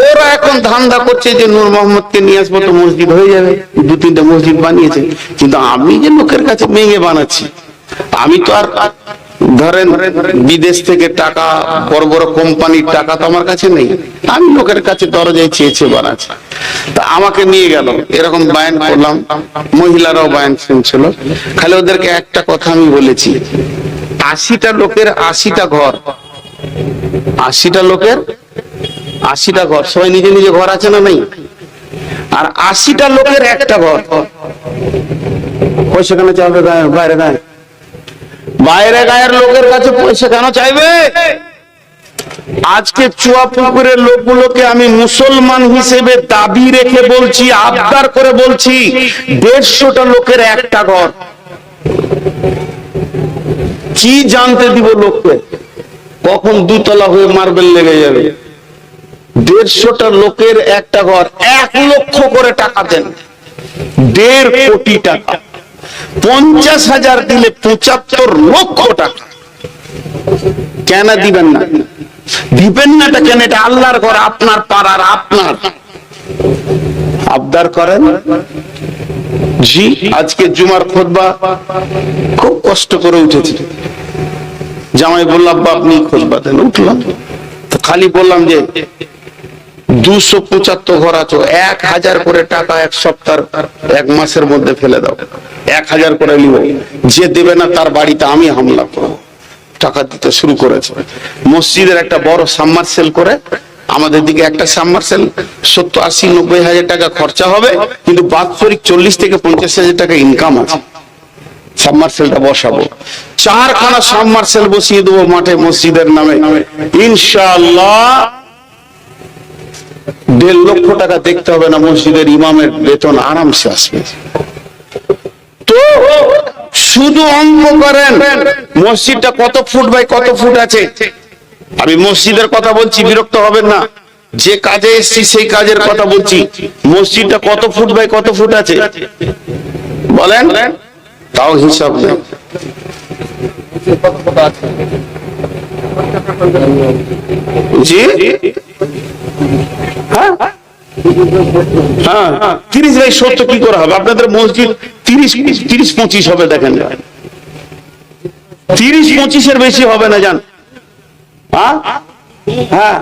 ওরা এখন ধান্দা করছে যে নূর মোহাম্মদকে নিয়ে আসবো তো মসজিদ হয়ে যাবে, 2-3টা মসজিদ বানিয়েছে। কিন্তু আমি যে লোকের কাছে ভেঙে বানাচ্ছি, আমি তো আর ধরেন বিদেশ থেকে টাকা, বড় বড় কোম্পানির টাকা তো আমার কাছে নেই, আমি লোকের কাছে দরজায় চেয়েছে বানাচ্ছি। তা আমাকে নিয়ে গেল, এরকম বায়ান করলাম, মহিলারাও বায়ান শুনছিল। খালি ওদেরকে একটা কথা আমি বলেছি, 80টা লোকের 80টা ঘর, 80টা লোকের 80টা ঘর, সবাই নিজে নিজে ঘর আছে না নাই? আর 80টা লোকের একটা ঘর, পয়সা কেন চাইবে? বাইরে গায়ে, বাইরে গায়ের লোকের কাছে পয়সা কেন চাইবে? আজকে চুয়া পুকুরের লোকগুলোকে আমি মুসলমান হিসেবে দাবি রেখে বলছি, আবদার করে বলছি, 150টা লোকের একটা ঘর। কি জানতে দিব লোককে, কখন 2 তলা হয়ে মার্বেল লেগে যাবে? 150টা লোকের একটা ঘর, 1 লক্ষ করে টাকা দেন, 1.5 কোটি টাকা। 50,000 দিলে 75 লক্ষ টাকা। কেন দিবেন না? দিবেন না এটা কেন? এটা আল্লাহর ঘর, আপনার পাড়ার, আপনার। আবদার করেন। জি, আজকে জুমার খুতবা খুব কষ্ট করে উঠেছি। জামাই বলল আব্বা আপনি খুতবা দেন, উঠলাম। তো খালি বললাম যে 275 ঘর আছে, 1000 করে টাকা 1 সপ্তাহ 1 মাসের মধ্যে ফেলে দাও, 1000 করে নিব। যে দেবে না তার বাড়িতে আমি হামলা করব। টাকা দিতে শুরু করেছে। মসজিদের একটা বড় সাবমার্সেল করে, আমাদের দিকে একটা সাবমার্সেল 70-80-90 হাজার টাকা খরচা হবে, কিন্তু বাৎসরিক 40 থেকে 50 হাজার টাকা ইনকাম আছে। সাবমার্সেলটা বসাবো, 4খানা সাবমার্সেল বসিয়ে দেবো মাঠে মসজিদের নামে, ইনশাআল্লাহ 1.5 লক্ষ টাকা দেখতে হবে না, মসজিদের ইমামের বেতন আরামসে আসবে। তো শুধু অঙ্ক করেন, মসজিদটা কত ফুট বাই কত ফুট আছে। আমি মসজিদের কথা বলছি, বিরক্ত হবেন না, যে কাজে এসেছি সেই কাজের কথা বলছি। মসজিদটা কত ফুট বাই কত ফুট আছে বলেন, তাও হিসাব নেই। জি হ্যাঁ, 30/70 কি করে হবে? আপনাদের মসজিদ 30-25 হবে, দেখেন 30-25-এর বেশি হবে না, জান। হ্যাঁ,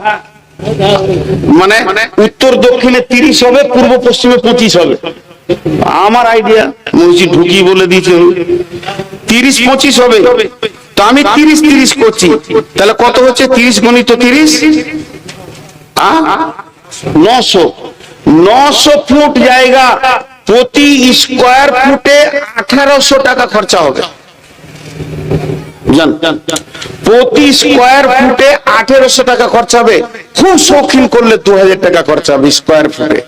মানে উত্তর দক্ষিণে 30 হবে, পূর্ব পশ্চিমে 25 হবে। আমার আইডিয়া, মসজিদ ঢুকি বলে দিয়েছি, 30-25 হবে। তো আমি 30-30 করছি, তাহলে কত হচ্ছে? 30 × 30, 900। 900 ফুট জায়গা, প্রতি স্কোয়ার ফুটে 1800 টাকা খরচা হবে। প্রতি স্কোয়ার ফুটে 1800 টাকা খরচা হবে। খুব শৌখিন করলে 2000 টাকা খরচা হবে স্কোয়ার ফুটে।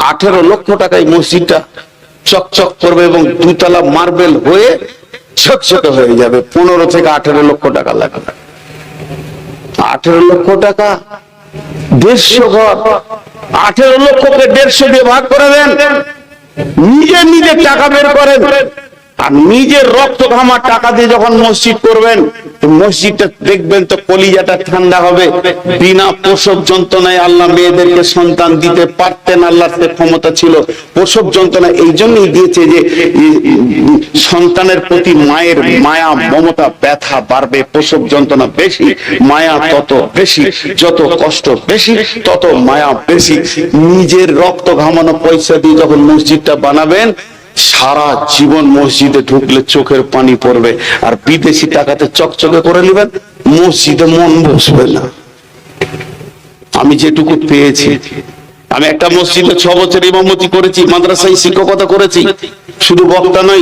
18 লক্ষ টাকায় মসজিদটা চকচক করবে এবং 2 তলা মার্বেল হয়ে ঝকঝকে হয়ে যাবে। 15 থেকে 18 লক্ষ টাকা লাগবে। 18 লক্ষ টাকা 150 ঘর, 18 লক্ষকে 150 দিয়ে ভাগ করে দেন। নিজে টাকা বের করেন আর নিজের রক্ত ঘামার টাকা দিয়ে যখন মসজিদ করবেন, মসজিদটা দেখবেন তো কলিজাটা ঠান্ডা হবে। বিনা প্রসব যন্ত্রণায় আল্লাহ মেয়েদেরকে সন্তান দিতে পারতেন, আল্লাহর ক্ষমতা ছিল। প্রসব যন্ত্রণা এই জন্যই দিয়েছে যে সন্তানের প্রতি মায়ের মায়া মমতা ব্যথা বাড়বে। প্রসব যন্ত্রণা বেশি, মায়া তত বেশি। যত কষ্ট বেশি তত মায়া বেশি। নিজের রক্ত ঘামানো পয়সা দিয়ে যখন মসজিদটা বানাবেন, সারা জীবন মসজিদে ঢুকলে চোখের পানি পড়বে। আর বিদেশি টাকাতে চকচকে করে নেবেন, মসজিদে মন বসবে না। আমি যেটুকু পেয়েছি, আমি একটা মসজিদে 6 বছর ইমামতি করেছি, মাদ্রাসায় শিক্ষকতা করেছি, শুধু বক্তা নয়।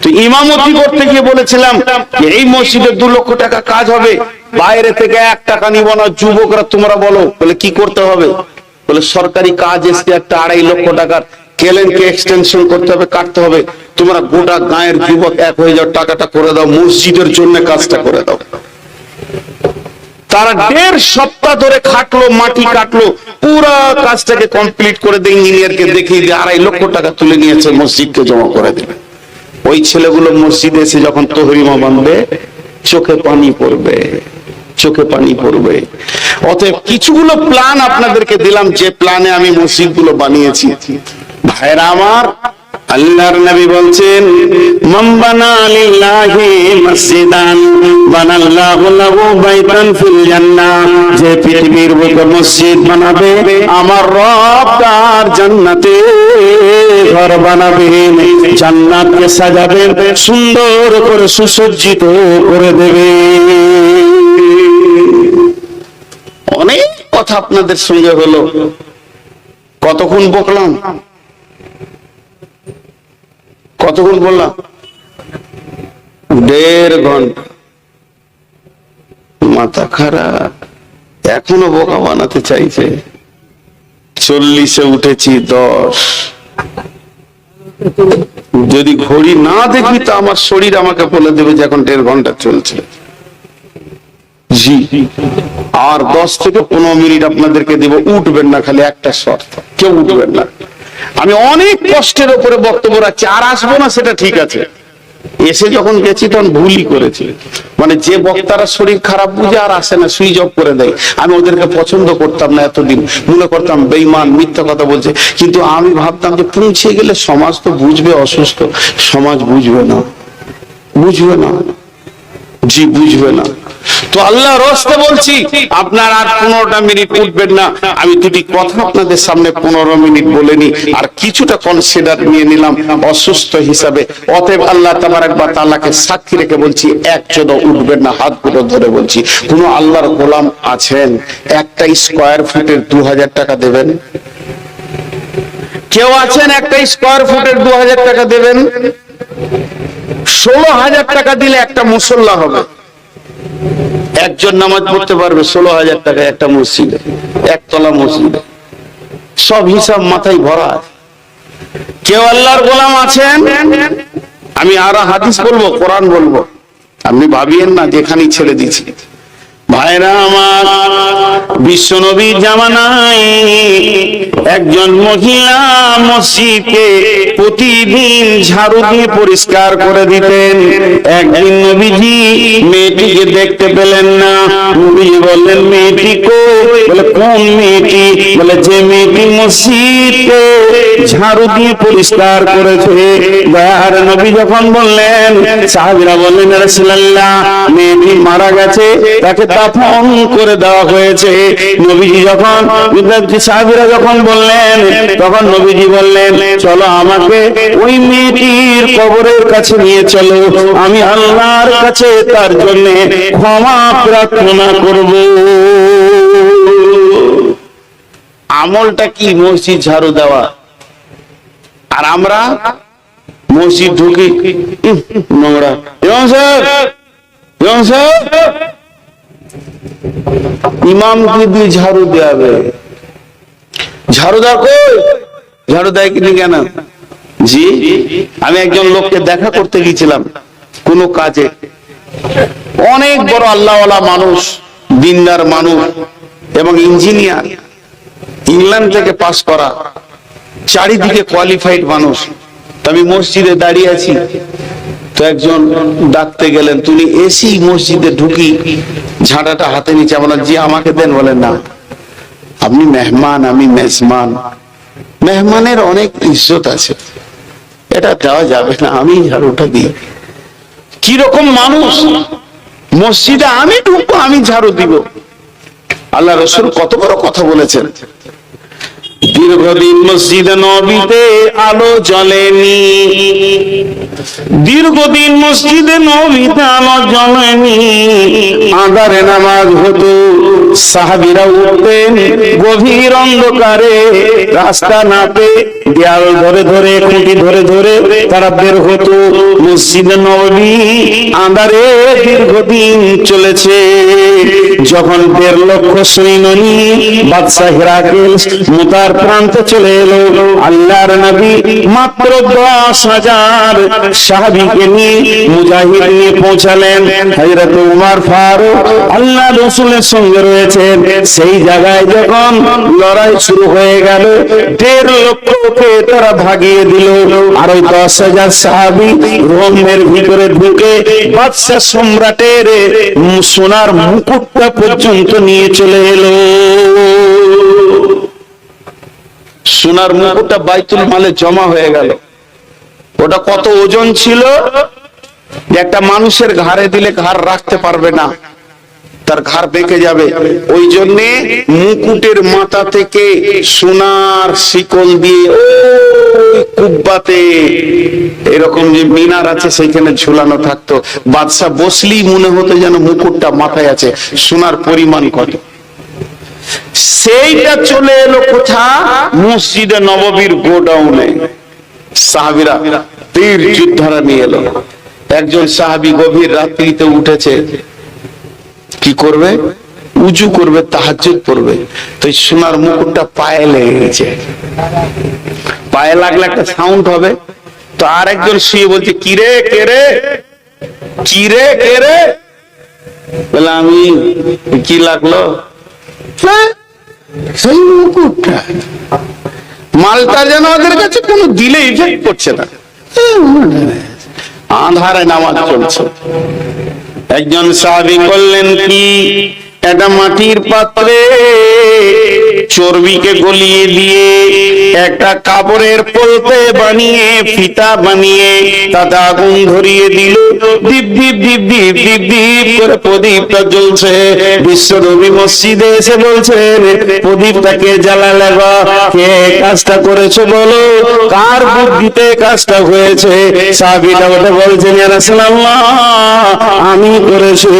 তো ইমামতি করতে গিয়ে বলেছিলাম যে এই মসজিদে 2 লক্ষ টাকা কাজ হবে, বাইরে থেকে 1 টাকা নিব না। যুবকরা তোমরা বলো, বলে কি করতে হবে? বলে সরকারি কাজ এসে একটা 2.5 লক্ষ টাকার কেলেনকে এক্সটেনশন করতে হবে, কাটতে হবে। তোমরা গোটা গায়ের যুবক এক হয়ে যাও, টাকাটা করে দাও, মসজিদের জন্য কাজটা করে দাও। তারা 1.5 সপ্তাহ ধরে খাটলো, মাটি কাটলো, পুরো কাজটাকে কমপ্লিট করে দিয়ে ইঞ্জিনিয়ারকে দেখিয়ে দিয়ে 2.5 লক্ষ টাকা তুলে নিয়েছে, মসজিদকে জমা করে দেবে। ওই ছেলেগুলো মসজিদে এসে যখন তহরিমা বাঁধবে, চোখে পানি পড়বে, চোখে পানি পড়বে। অতএব কিছুগুলো প্ল্যান আপনাদেরকে দিলাম, যে প্ল্যানে আমি মসজিদগুলো বানিয়েছি। ভাইরা আমার, আল্লাহর নবী বলছেন, মান বানা লিল্লাহি মসজিদান বানাল্লাহু লাহু বাইতান ফিল জান্নাহ। যে পৃথিবীর বুকে মসজিদ বানাবে, আমার রব তার জান্নাতে ঘর বানাবেন, জান্নাতকে সাজাবেন, সুন্দর করে সুসজ্জিত করে দেবে। অনেক কথা আপনাদের সঙ্গে হলো, কতক্ষণ বকলাম, কতক্ষণ বললাম? 1.5 ঘন্টা। মাথা খারাপ, এখনো বোকা বানাতে চাইছে। 40-এ উঠেছি 10। যদি ঘড়ি না দেখি তো আমার শরীর আমাকে বলে দেবে যে এখন 1.5 ঘন্টা চলছে। জি, আর 10 থেকে 15 মিনিট আপনাদেরকে দেব। উঠবেন না, খালি একটা শর্ত, কেউ উঠবেন না। আমি অনেক কষ্টের উপরে বক্তব্য রাখছি, আর আসবো না সেটা ঠিক আছে। এসে যখন গেছি তখন ভুলই করেছি। মানে যে বক্তারা শরীর খারাপ বুঝে আর আসে না, সুইচ অফ করে দেয়। আমি ওদেরকে পছন্দ করতাম না এতদিন, মনে করতাম বেঈমান, মিথ্যা কথা বলছে। কিন্তু আমি ভাবতাম যে পৌঁছে গেলে সমাজ তো বুঝবে অসুস্থ। সমাজ বুঝবে না, বুঝবে না, জি বুঝবে না। তো আল্লাহ রাস্তে বলছি, আপনার আর 15টা মিনিট উঠবেন না। আমি দুটি কথা আপনাদের সামনে 15 মিনিট বলে নি, আর কিছুটা কনসিডার নিয়ে নিলাম অসুস্থ হিসাবে। অতএব আল্লাহ তাবারক ওয়া তাআলাকে সাক্ষী রেখে বলছি, একজনও উঠবেন না। হাতগুলো ধরে বলছি, কোন আল্লাহর গোলাম আছেন একটা স্কয়ার ফুটের 2000 টাকা দেবেন? কেউ আছেন একটা স্কয়ার ফুটের 2000 টাকা দেবেন? 16,000 টাকা দিলে একটা মুসল্লা হবে, একজন নামাজ পড়তে পারবে। 16,000 টাকা একটা মসজিদে, 1 তলা মসজিদে। সব হিসাব মাথায় ভরা। কেউ আল্লাহর গোলাম আছেন? আমি আরো হাদিস বলবো, কোরআন বলবো, আপনি ভাবিয়েন না যেখানেই ছেড়ে দিচ্ছি। ভাইরা আমার, বিশ্ব নবীর জামানায় একজন মহিলা মসজিদকে প্রতিদিন ঝাড়ু দিয়ে পরিষ্কার করে দিতেন। একদিন নবীজি মেয়েটিকে দেখতে পেলেন না। নবীজি বললেন, মেয়েটি কই? বলে, কোন মেয়েটি? বলে, যে মেয়েটি মসজিদকে ঝাড়ু দিয়ে পরিষ্কার করেছে। দয়ার নবী যখন বললেন, সাহাবীরা বললেন, ইয়া রাসূলুল্লাহ, মেয়েটি মারা গেছে, তাকে দাফন করে দেওয়া হয়েছে। নবীজি যখন, সাহাবীরা যখন বললেন, তখন নবীজি বললেন, চলো আমাকে ওই মেয়েটির কবরের কাছে নিয়ে চলো, আমি আল্লাহর কাছে তার জন্য ক্ষমা প্রার্থনা করব। আমলটা কি? মসজিদ ঝাড়ু দেওয়া। আর আমরা মসজিদ ঢুকি, নোংরা। ইমাম সাহেব, ইমাম সাহেব, ইমামকে দিয়ে ঝাড়ু দেওয়াবে। ঝাড়ু দাও কই? ঝাড়ু দেয় কিনি কেন? জি, আমি একজন লোককে দেখা করতে গিয়েছিলাম কোনো কাজে, অনেক বড় আল্লাহওয়ালা মানুষ, দিনদার মানুষ এবং ইঞ্জিনিয়ার, ইংল্যান্ড থেকে পাস করা, চারিদিকে কোয়ালিফাইড মানুষ। আমি মসজিদে দাঁড়িয়ে আছি, তো একজন ডাকতে গেলেন, তুমি এসি মসজিদে ঢুকি ঝাঁটাটা হাতে নিচে। আমরা জি আমাকে দেন। বলেন না, আপনি মেহমান, আমি মেজমান, মেহমানের অনেক ইজ্জত আছে, এটা দেওয়া যাবে না, আমি ঝাড়ুটা দিই। কিরকম মানুষ! মসজিদে আমি ঢুকবো, আমি ঝাড়ু দিব। আল্লাহ রাসূল কত বড় কথা বলেছেন। দীর্ঘদিন মসজিদে নববীতে আলো জ্বলেনি, দীর্ঘদিন মসজিদে নববীতে আলো জ্বলেনি। আঁধারে নামাজ হতো, সাহাবীরা উঠতেন গভীর অন্ধকারে, রাস্তা না পেয়ে দেয়াল ধরে ধরে, খুঁটি ধরে ধরে তারা বের হতো। মসজিদে নববী আঁধারে দীর্ঘদিন চলেছে। যখন 1.5 লক্ষ সৈন্য নিয়ে বাদশা হিরাকেল মুতার প্রান্তে চলে এলো, আল্লাহর নবী মাত্র 10,000 সাহাবীকে নিয়ে, মুজাহিদ নিয়ে পৌঁছালেন। হযরত উমর ফারুক আল্লাহ রাসূলের সঙ্গে রয়েছেন। সেই জায়গায় যখন লড়াই শুরু হয়ে গেল, 1.5 লক্ষকে তারা ভাগিয়ে দিল। আর ওই 10,000 সাহাবী রোমের ভিতরে ঢুকে বাদশা সম্রাটের সোনার মুকুটটা পর্যন্ত নিয়ে চলে এলো। সোনার মুকুটটা বাইতুল মালে জমা হয়ে গেল। ওটা কত ওজন ছিল যে একটা মানুষের ঘাড়ে দিলে ঘাড় রাখতে পারবে না, তার ঘাড় বেঁকে যাবে। ওই জন্যে মুকুটের মাথা থেকে সোনার শিকল দিয়ে ওই কুব্বাতে এরকম যে মিনার আছে সেইখানে ঝুলানো থাকতো। বাদশা বসলেই মনে হতো যেন মুকুটটা মাথায় আছে। সোনার পরিমাণ কত! সেইটা চলে এলো কোথা? মসজিদে নববীর গোডাউনে। সাহাবীরা তীর যোদ্ধারা নিয়ে এলো। একজন সাহাবী গভীর রাত্রিতে উঠেছে, কি করবে? উজু করবে, তাহাজ্জুদ পড়বে। তো সোনার মুকুটটা পায়ে লেগে গেছে। পায়ে লাগলে একটা সাউন্ড হবে। তো আরেকজন শুয়ে বলছে, কিরে কে রে, কিরে কে রে? বলে আমি। কি লাগলো? সেই মুকুটটা। মালটা যেন ওদের কাছে কোনো দিলে ইফেক্ট করছে না। আঁধারে নামাজ চলছে। একজন সাহাবী বললেন, কি? একটা মাটির পাত্রে চর্বিকে গলিয়ে দিয়ে একটা কাপড়ের পলতে বানিয়ে, ফিতা বানিয়ে তাতে আগুন ধরিয়ে দিল। দীপ দীপ দীপ দীপ দীপ দীপ করে প্রদীপটা জ্বলছে। বিশ্বনবী মসজিদে এসে বলছেন, প্রদীপটাকে জ্বালালে গো, কে কাজটা করেছো বলো? কার বুদ্ধিতে কাজটা হয়েছে? সাহাবীরা ওটা বলছেন, ইয়া রাসূলুল্লাহ, আমি করেছি।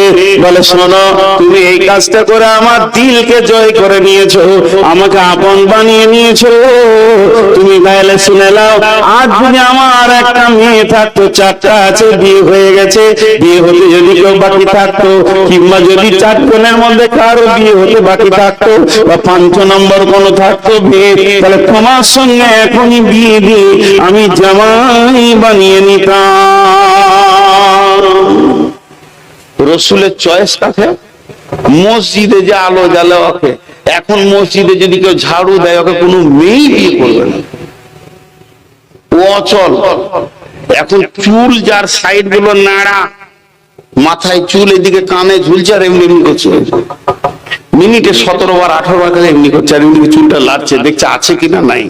বলে, শোনো, তুমি এই কাজটা করে আমার দিলকে জয় করে নিয়েছো, আমাকে আপন বানিয়ে নিয়েছো। তুমি তাহলে শুনে নাও, আজ যদি আমার একটা মেয়ে থাকতো, 4টা আছে, বিয়ে হয়ে গেছে, বিয়ে হতে যদি কেউ বাকি থাকতো, কিংবা যদি 4 জনের মধ্যে কারো বিয়ে হতে বাকি থাকতো, বা 5 নম্বর কোনো থাকতো বিয়ে, তাহলে তোমার সঙ্গে এখনই বিয়ে দিয়ে আমি জামাই বানিয়ে নিতাম। রসুলের চয়েস কাকে? মসজিদে যে আলো জ্বালে ওকে। এখন মসজিদে যদি কেউ ঝাড়ু দেয়, ওকে কোনো মেয়েই বিয়ে করবে না, ও অচল। এখন চুল যার সাইড গুলো নাড়া, মাথায় চুল এদিকে কানে ঝুলছে, আর এমনি এমনি করছে, মিনিটে 17 বার 18 বার এমনি করছে, আর এমনি চুলটা লাড়ছে, দেখছে আছে কিনা নাই।